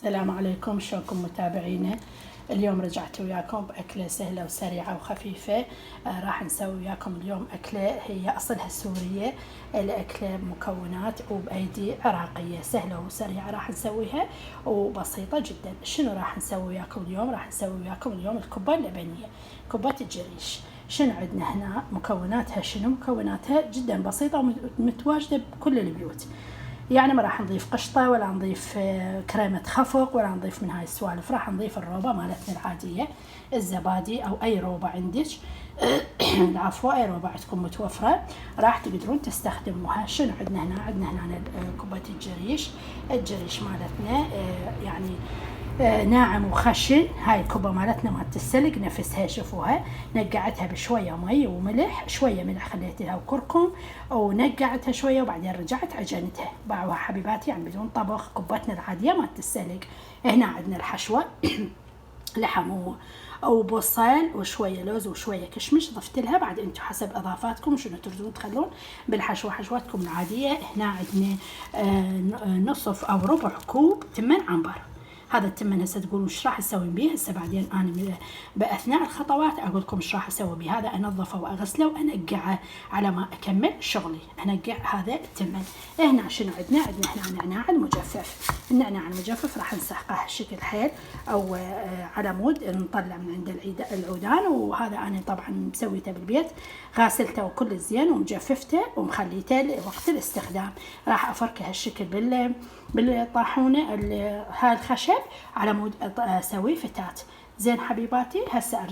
السلام عليكم، شلونكم متابعينا؟ اليوم رجعت وياكم بأكلة سهلة وسريعة وخفيفة. راح نسوي وياكم اليوم أكلة هي أصلها سورية. الأكلة مكونات وبأيدي عراقية، سهلة وسريعة راح نسويها وبسيطة جدا. شنو راح نسوي وياكم اليوم؟ راح نسوي وياكم اليوم الكبة اللبنية، كبة الجريش. شنو عندنا هنا مكوناتها؟ شنو مكوناتها؟ جدا بسيطة ومتواجدة بكل البيوت. يعني ما راح نضيف قشطة ولا نضيف كريمة خفق ولا نضيف من هاي السوالف. راح نضيف الروبة مالتنا العادية، الزبادي أو أي روبة عندك العفو، أي روبة عندكم متوفرة راح تقدرون تستخدموها. شنو عندنا هنا؟ عندنا هنا كوباية الجريش. الجريش مالتنا يعني ناعم وخشن. هاي الكوبا مالتنا مالت السلق نفسها، شوفوها نقعتها بشويه مي وملح، شويه ملح خليت لها وكركم ونقعتها شويه وبعدين رجعت عجنتها. باعوها حبيباتي يعني بدون طبخ، كوبتنا العاديه مالت السلق. هنا عندنا الحشوه لحم وبصل وشويه لوز وشويه كشمش ضفت لها. بعد انتم حسب اضافاتكم شنو تريدون تخلون بالحشوه، حشواتكم العاديه. هنا عندنا نصف او ربع كوب تمن عنبر. هذا التمن هسه تقولون ايش راح اسوي بيه؟ هسه بعدين انا باثناء الخطوات اقول لكم ايش راح اسوي بيه. هذا انظفه واغسله وانقعه على ما اكمل شغلي، انقع هذا التمن. هنا شنو عندنا؟ عندنا هنا نعناع المجفف. النعناع المجفف راح نسحقه هالشكل حيل او على مود نطلع من عند العودان. وهذا انا طبعا مسويته بالبيت، غاسلته وكل زين ومجففته ومخليته لوقت الاستخدام. راح افركه هالشكل بالطاحونه هاي الخشب على مود اسوي فتات. زين حبيباتي،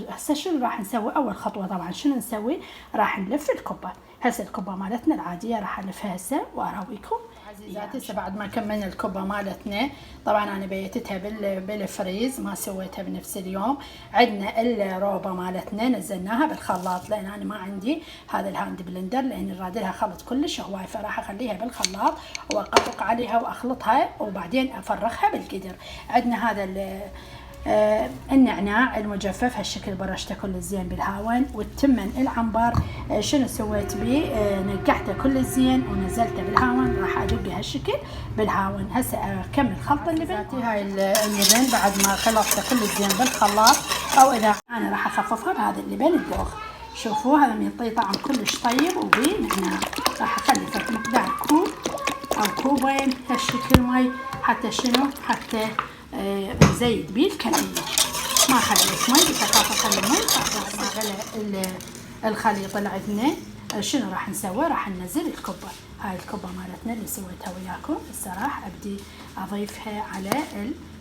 هسه شنو راح نسوي؟ اول خطوه طبعا شنو نسوي؟ راح نلف الكبه. هسه الكبه مالتنا العاديه راح الفها هسه واراويكم عزيزاتي. هسه بعد ما كملنا الكبه مالتنا، طبعا انا بيتتها بالفريز، ما سويتها بنفس اليوم. عندنا الروبه مالتنا نزلناها بالخلاط، لان انا ما عندي هذا الهاند بلندر، لان راد لها خلط كلش هواي، فراح اخليها بالخلاط واقطق عليها واخلطها وبعدين افرخها بالقدر. عندنا هذا النعناع المجفف هالشكل برشته كل زين بالهاون. والتمن العنبر شنو سويت بيه؟ نقعته كل زين ونزلته بالهاون، راح ادق هالشكل بالهاون. هسه اكمل خلط اللبن. هاي اللبن بعد ما خلطته كل زين بالخلاط، او اذا انا راح اخففها بهذا اللبن الدوخ. شوفوا هذا يعطي طعم كلش طيب وبنعناع. راح اخلي في مقدار كوب او كوبين هالشكل مي، حتى شنو؟ حتى زيد بيه الكمية. ما خليت مي، بتخاف اخلي مي. بعد ما غلى الخليط اللي عندنا شنو راح نسوي؟ راح ننزل الكبة. هاي الكبة مالتنا اللي سويتها وياكم الصراحة ابدي اضيفها على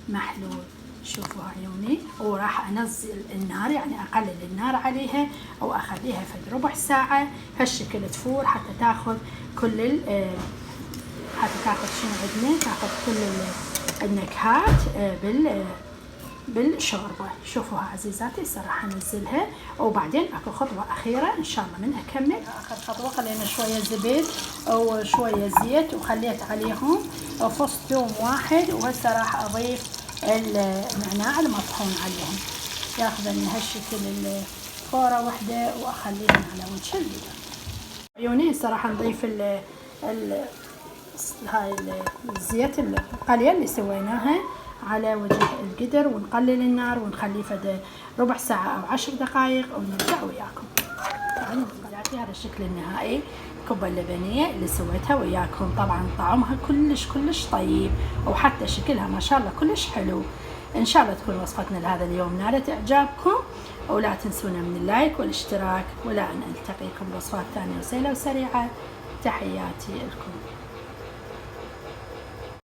المحلول. شوفوا عيوني. وراح انزل النار، يعني اقلل النار عليها او اخليها في ربع ساعة هالشكل تفور، حتى تاخذ كل شنو عندنا، تاخذ كل النكهات بالشوربه. شوفوها عزيزاتي. راح انزلها وبعدين اكو خطوه اخيره ان شاء الله من اكمل. اخر خطوه خلينا شويه زبيب وشويه زيت وخليت عليهم فص ثوم واحد، وهسه راح اضيف النعناع المطحون عليهم. ياخذ لنا هالشكل فوره واحده واخليهم على وجه القدر. عيوني هسه راح نضيف هاي الزيت القليل اللي سويناها على وجه القدر، ونقلل النار ونخليه فد ربع ساعة أو 10 دقائق ونرجع وياكم. طبعا هذا الشكل النهائي الكبة اللبنية اللي سويتها وياكم. طبعا طعمها كلش طيب، وحتى شكلها ما شاء الله كلش حلو. إن شاء الله تكون وصفتنا لهذا اليوم نالت إعجابكم، ولا تنسونا من اللايك والاشتراك، ولا أن ألتقيكم بوصفات ثانية وسهلة وسريعة. تحياتي لكم.